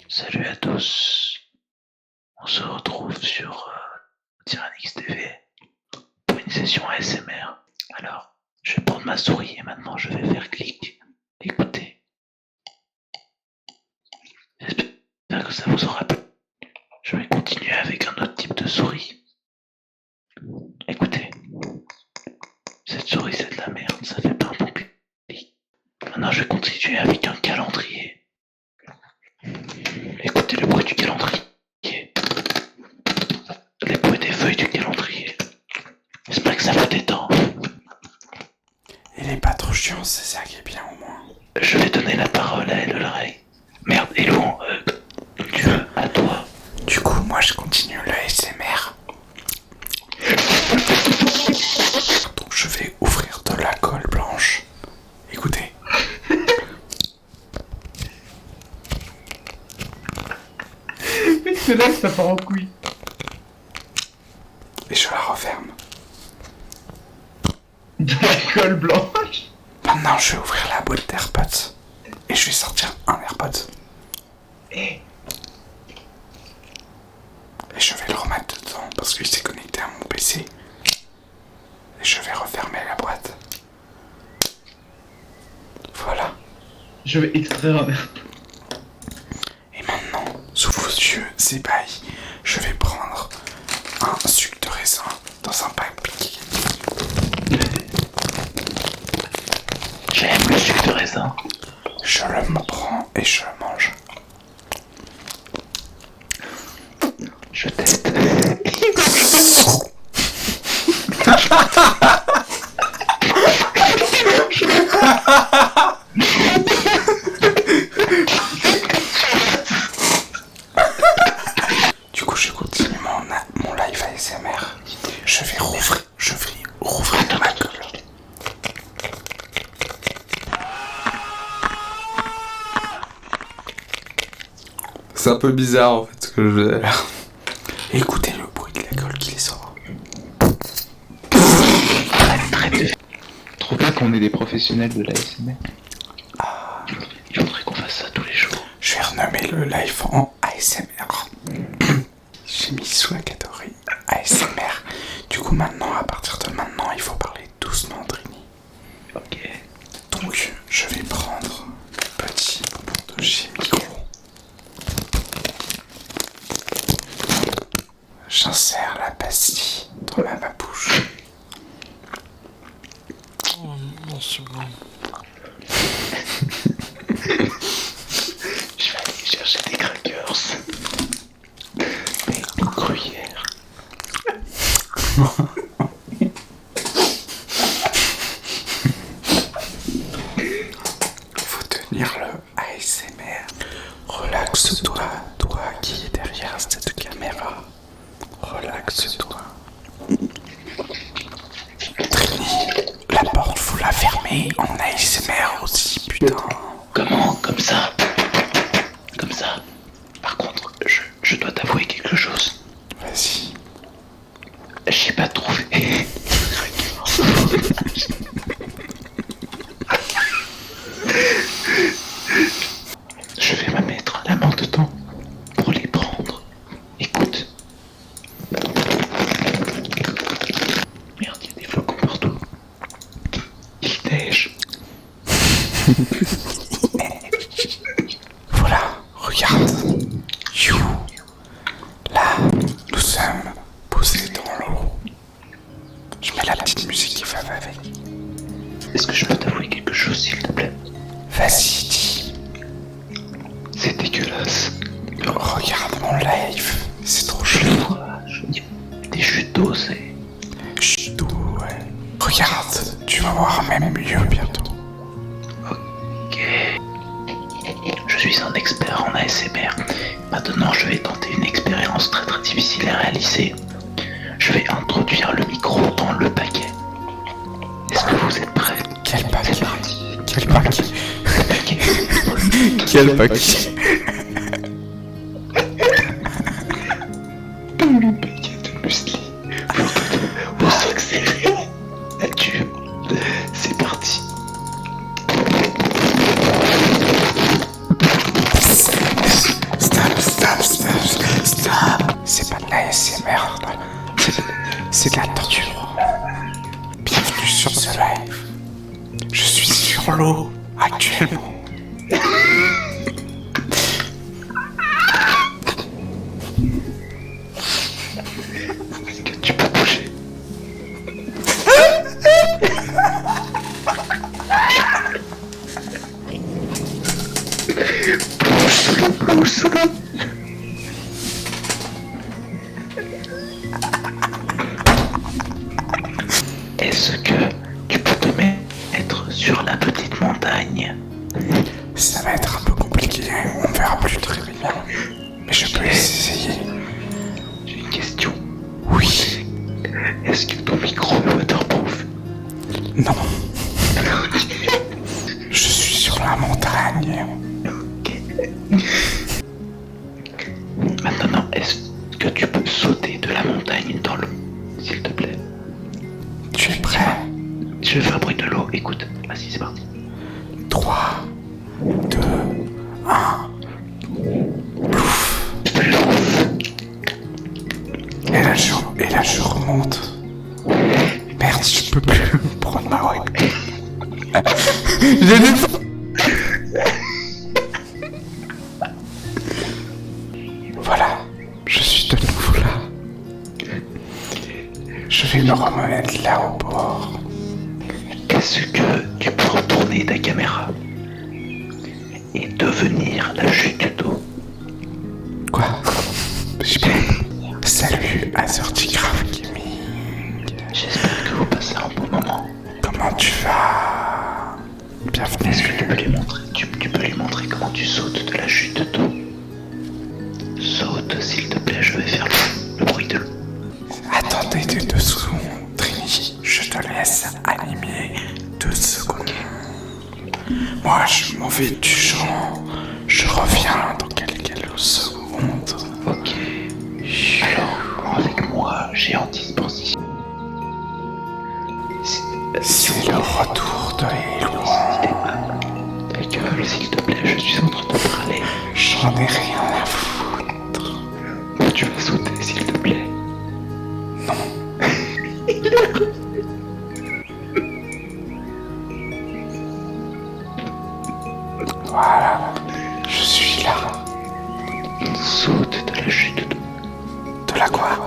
Salut à tous, on se retrouve sur Tyrannix TV pour une session ASMR. Alors, je vais prendre ma souris et maintenant je vais faire clic. Écoutez, j'espère que ça vous aura plu. Je vais continuer avec un autre type de souris. Écoutez, cette souris c'est de la merde, ça fait pas un bon clic. Maintenant je vais continuer avec un calendrier. Écoutez le bruit du calendrier. Les bruits des feuilles du calendrier. J'espère que ça vous détend. Il est pas trop chiant, c'est ça qui est bien au moins. Je vais donner la parole à Elleray. Merde, Elon, tu veux, à toi. Du coup, moi je continue le ASMR. Donc je vais ouvrir de la colle blanche. Écoutez. C'est là que ça part en couille. Et je la referme. De la colle blanche. Maintenant je vais ouvrir la boîte d'AirPods. Et je vais sortir un AirPods. Et je vais le remettre dedans parce qu'il s'est connecté à mon PC. Et je vais refermer la boîte. Voilà. Je vais extraire un air. Et maintenant, sous vos yeux ébahis, je vais prendre un sucre de raisin dans un papier. J'aime le sucre de raisin. Je le prends et je le mange. Je teste. Du coup, je continue mon live ASMR. Je vais rouvrir de ma gueule. C'est un peu bizarre en fait ce que je vais. Écoutez le bruit de la gueule qui les sort. Je trouve pas qu'on est des professionnels de l'ASMR. Il faudrait qu'on fasse ça tous les jours. Je vais renommer le live en ASMR. J'ai mis sous la catégorie ASMR. Du coup, maintenant, à partir de maintenant, il faut parler doucement, Trini. Ok. Donc, je vais prendre le petit bonbon de chez Micro. J'insère la pastille dans ma bouche. Oh non, c'est bon. Je vais aller chercher des crackers. Et une gruyère. Faut tenir le ASMR. Relaxe-toi, toi qui es derrière cette caméra. Relaxe-toi. Trini, la porte faut la fermer en ASMR aussi, putain. Comment? Comme ça? Comme ça? Par contre, je dois t'avouer quelque chose. Vas-y. J'ai pas trouvé. Je vais me mettre la main dedans pour les prendre. Écoute. Merde, il y a des flocons partout. Il neige. Voilà, regarde. You. Là, nous sommes posés dans l'eau. Je mets la petite musique qui va avec. Est-ce que je peux t'avouer quelque chose, s'il te plaît? Vas-y, dis. C'est dégueulasse. Regarde mon live. C'est trop Je chaud. le vois. Il y a des chutes d'eau, c'est... Chut, ouais. Regarde, tu vas voir même mieux bientôt. Ok. Je suis un expert en ASMR. Maintenant, je vais tenter une expérience très très difficile à réaliser. Je vais introduire le micro dans le paquet. Est-ce Est-ce que vous êtes prêts? Quel paquet? C'est parti. Quel paquet? Paquet. Quel paquet? Le paquet de muesli. On s'accélère. Adieu. C'est parti. Stop. C'est pas de la SMR, c'est de la torture. Bienvenue sur ce live. Je suis sur l'eau actuellement. Est-ce que tu peux bouger? Plonge sous l'eau. Est-ce que tu peux te mettre sur la petite montagne? Ça va être un peu compliqué, on verra plus très bien. Mais je peux essayer. J'ai une question. Oui. Est-ce que ton micro est waterproof? Non. Je suis sur la montagne. Ok. Maintenant, est-ce que tu peux sauter de la montagne dans l'eau, s'il te plaît? Tu es prêt? Je vais faire bruit de l'eau, écoute. Vas-y, c'est parti. 3, 2, 1. Et là je remonte. Merde, je peux plus prendre ma web. J'ai des... Voilà, je suis de nouveau là. Je vais me remettre là au bord. Est-ce que tu peux retourner ta caméra et devenir la chute d'eau? Quoi? J'ai pas... Salut, Azertigraph Gaming. J'espère que vous passez un bon moment. Comment tu vas? Bienvenue. Est-ce que tu peux lui montrer, tu peux lui montrer comment tu sautes de la chute d'eau? Saute, s'il te plaît, je vais faire le bruit de l'eau. Attendez 2 secondes, Trini, je te laisse animer 2 secondes. Moi, je m'en vais du champ. Je reviens dans quelques secondes. Ok. Alors, avec moi, j'ai en disposition. C'est le retour de l'éloignement. Ta gueule, s'il te plaît, je suis en train de parler. J'en ai rien à foutre. Tu vas sauter, s'il te plaît. Voilà, je suis là. Saute de la chute d'eau. De la quoi?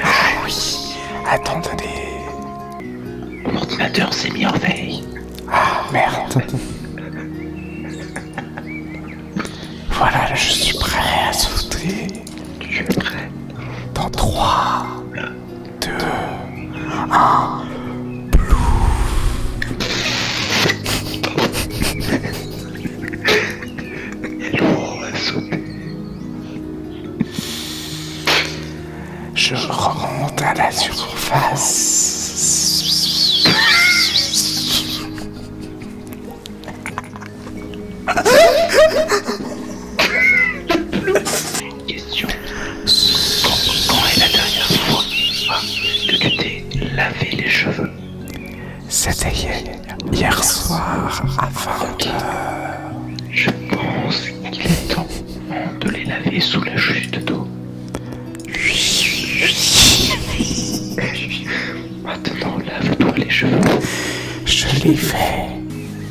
Ah oui. Attendez. Mon ordinateur s'est mis en veille. Ah merde. Voilà, je suis prêt à sauter. Tu es prêt? Dans 3, 2, 1. On va sauter. Je remonte à la surface. Question. Quand est la dernière fois que tu t'es lavé les cheveux? C'était hier soir à 20h. Je pense qu'il est temps de les laver sous la chute d'eau. Maintenant, lave-toi les cheveux. Je l'ai fait.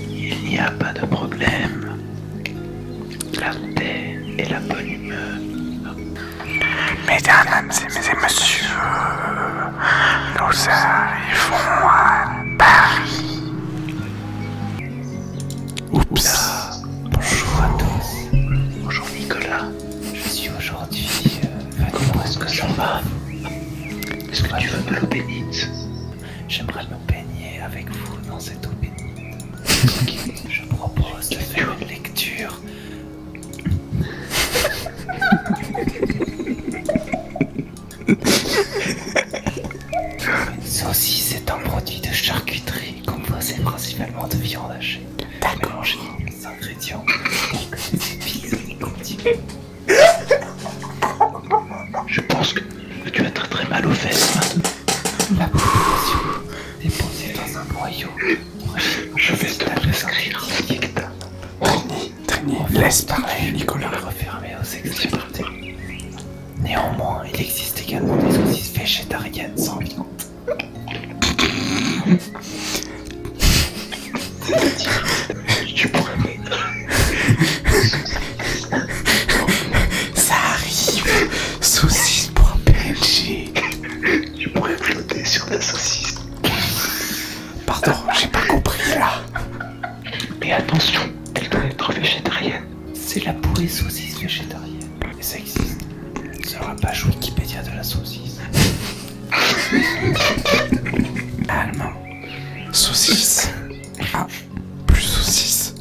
Il n'y a pas de problème. La paix et la bonne humeur. Mesdames et messieurs, nous arrivons à Paris. Oups. Bonjour à tous. Bonjour Nicolas. Je suis aujourd'hui Comment est-ce que ça va? Est-ce que tu veux de l'eau bénite? J'aimerais me baigner avec vous dans cette eau bénite. Je propose de faire une lecture. Une saucisse est un produit de charcuterie qu'on composé principalement de viande hachée. Mélangée des ingrédients tels que des épices et des condiments. Je pense que tu as très très mal aux fesses maintenant. La population déposée dans un noyau. Je vais te prescrire Dicta. Trini, laisse parler Nicolas. Refermé aux extrémités. Néanmoins, il existe également des saucisses végétariennes sans viande. Tu pourrais mettre. Ça arrive. Saucisse pour PNG. Tu pourrais flotter sur la saucisse. Pardon, j'ai pas compris là. Mais attention, elle doit être végétarienne. C'est la pourrie saucisse végétarienne. Et ça existe. Sur la page Wikipédia de la saucisse. Allemand. Saucisse. Ah, plus saucisse.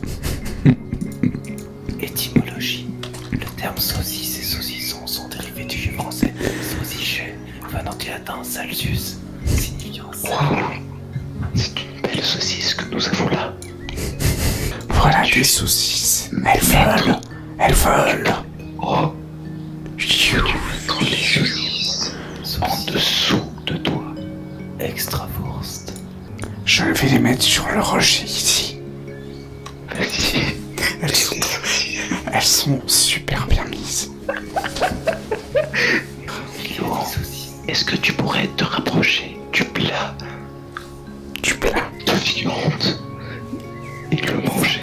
Étymologie. Le terme saucisse et saucisson sont dérivés du français saucicher, venant du latin salsus, signifiant salé. Waouh, c'est une belle saucisse que nous avons là. Voilà des saucisses. Elles volent. Elles volent. Oh, tu veux mettre les saucisses en dessous de toi. Extrawurst. Je vais les mettre sur le rocher ici. Vas-y. Elles sont super bien mises. Laurent, est-ce que tu pourrais te rapprocher du plat Du plat. de viande et le manger?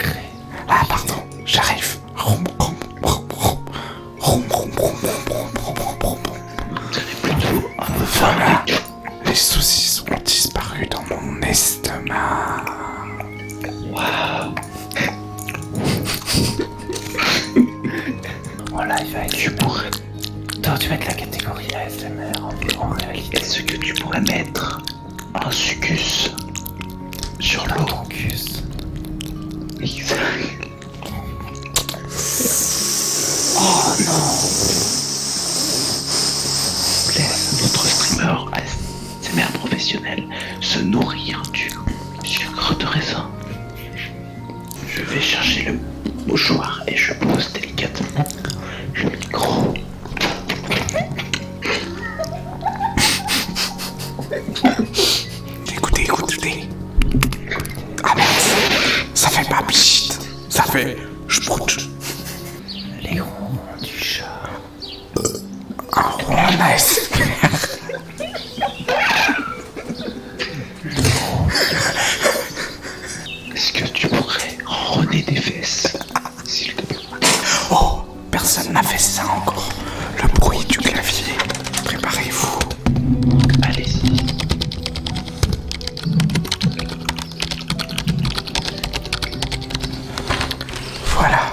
Ah, pardon, j'arrive. Rom, rom, rom, rom. Rom, rom, rom, rom, rom, rom, rom, rom. C'est plutôt un Voilà. Les saucisses ont disparu dans mon estomac. waouh. En live avec Tu pourrais. T'aurais dû mettre la catégorie ASMR en réalité. Est-ce que tu pourrais mettre un succus sur l'eau? Focus. Exact. Laisse notre streamer ASMR professionnel se nourrir du sucre de raisin. Je vais chercher le mouchoir et je pose délicatement le micro. Écoutez, écoutez. Ah merde, ça fait pas pchit. Ça fait sprout. Les ronds du chat. Un rond ASMR. Est-ce que tu pourrais ronronner des fesses, s'il te plaît? Oh, personne n'a fait ça encore. Le bruit du clavier. Préparez-vous. Allez-y. Voilà,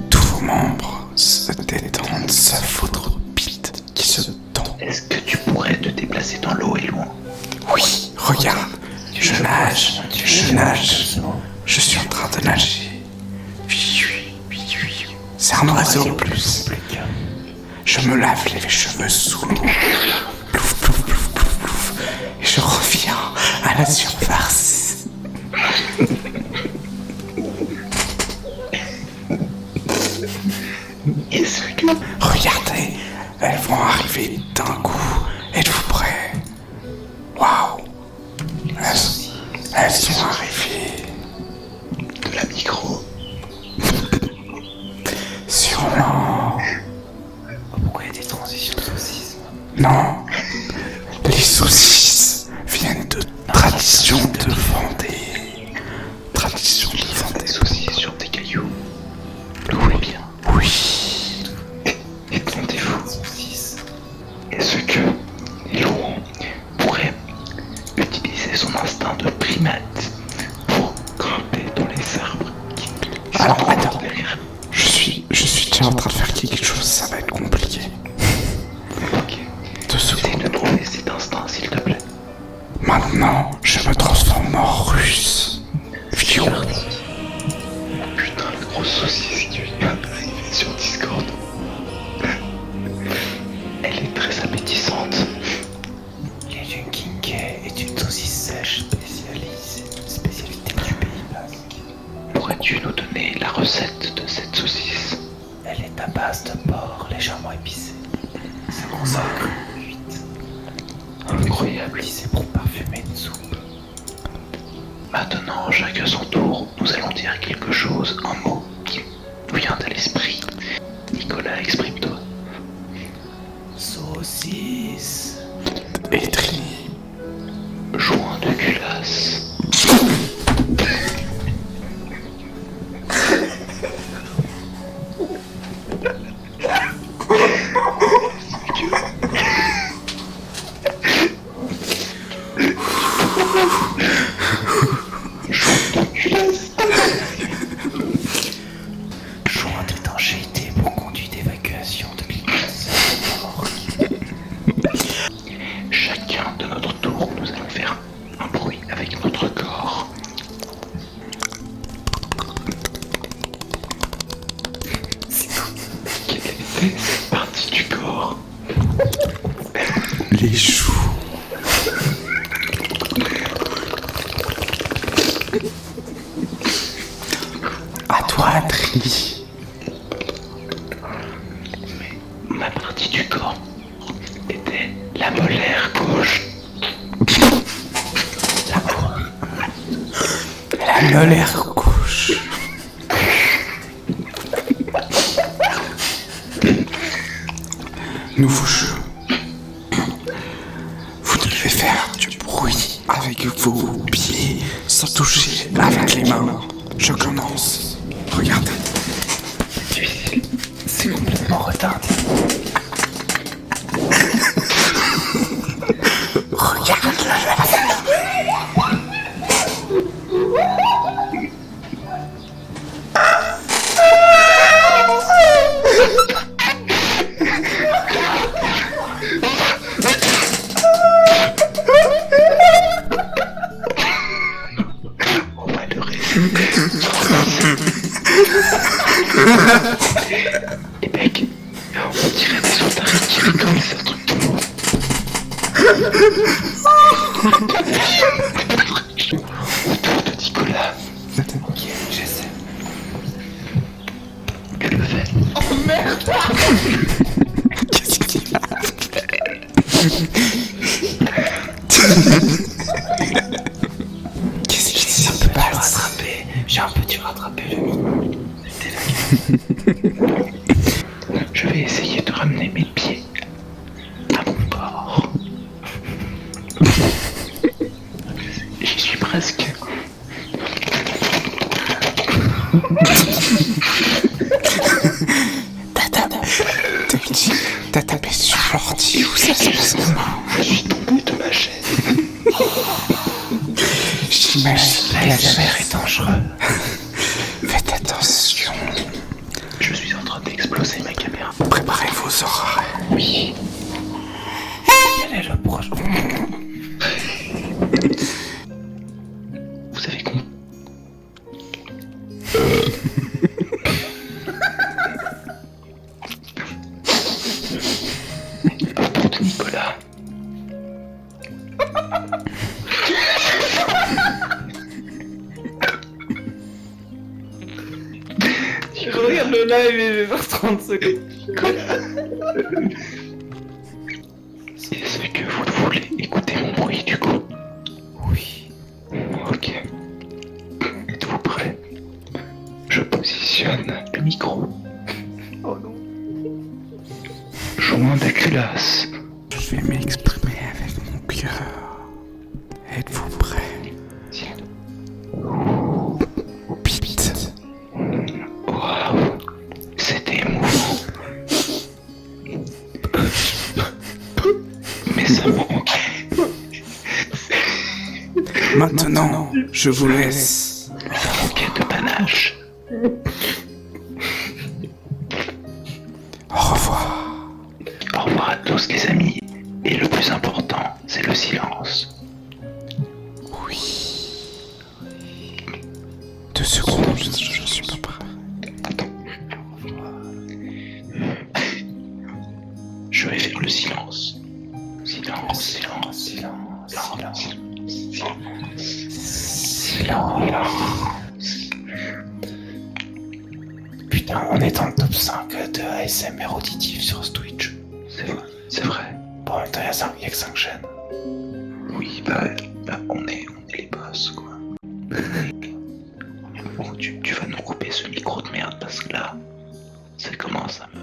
tous vos membres se détendent, sauf votre bite qui se tend. Est-ce que tu pourrais te déplacer dans l'eau et loin? Oui, regarde, je nage, je nage. Je suis en train de nager. C'est un oiseau en plus. Je me lave les cheveux sous l'eau. Plouf, plouf, plouf, plouf, plouf. Et je reviens à la surface. Est-ce que Regardez, elles vont arriver d'un coup. Êtes-vous prêts? Waouh! Elles sont arrivées. de la micro? Sûrement. Pourquoi il y a des transitions saucisses? Non. Les saucisses viennent de tradition de Vendée. Tradition de Des Vendée. saucisses sur des cailloux. L'eau est bien. Oui. Détendez-vous. Saucisses. Est-ce que Laurent pourrait utiliser son instinct de primate pour grimper dans les arbres qui se Alors, trouvent attends. derrière? Je suis déjà en train de faire quelque chose, ça va être compliqué. Ok. 2 Essaye secondes. de trouver cet instinct, s'il te plaît. Maintenant, je me transforme en russe. Fiou. Putain, la grosse saucisse qui vient d'arriver sur Discord. Elle est très appétissante. Les Junkinke est une saucisse sèche spécialité pourrais-tu nous donner la recette de cette saucisse? Elle est à base de porc légèrement épicé. Ça consacre une cuite. Incroyable. Épicé pour parfumer une soupe. Maintenant, chacun son tour, nous allons dire quelque chose, un mot qui nous vient à l'esprit. Nicolas, exprime-toi. Saucisse. Et Trini. Joint de culasse. Joint d'étanchéité pour conduit d'évacuation de glycose. Chacun de notre tour, nous allons faire un bruit avec notre corps. Quelle était cette partie du corps? Les joues. À toi, Trini. Ma partie du corps était la molaire gauche. La molaire gauche. Nouveau jeu. Vous devez faire du bruit avec vos pieds sans toucher avec les mains. Je commence. Regardez. C'est complètement retardé. On va le résumer. Et mec, on dirait des otaries qui rigolent, c'est un truc de fou. Autour de Nicolas. Ok, j'essaie. Tu le fais. Qu'est-ce qu'il a? Qu'est-ce qui se passe? J'ai un peu dû rattraper le micro. C'était la Je vais essayer de ramener mes pieds à mon corps. J'y suis presque. T'as tapé sur l'ordi ou ça se passe? Je suis tombé de ma chaise. J'imagine la SMR est dangereux. Faites attention. Je suis en train d'exploser ma caméra. Préparez vos oreilles. Oui. Quel est le prochain? Vous avez compris. Autour de Nicolas. Je regarde le live et je vais faire 30 secondes. Est-ce que vous voulez écouter mon bruit du coup? Oui. Ok. Êtes-vous prêts? Je positionne le micro. Oh non. Joint de culasse. Je vais m'exprimer avec mon cœur. Êtes-vous prêts? Pite. Waouh. C'était émouvant. Mais ça manque. Maintenant, je vous laisse. Ça manquait de panache. Au revoir. Au revoir à tous les amis. Et le plus important, c'est le silence. Oui. 2 secondes, je suis pas prêt. Je vais faire le silence. Silence, silence, Silence, silence, silence, silence. silence. On est dans le top 5 de ASMR auditif sur ce Twitch. C'est vrai. Bon, en même temps, il y a que 5 chaînes. Oui, on est les boss, quoi. Bon, tu vas nous couper ce micro de merde parce que là, ça commence à me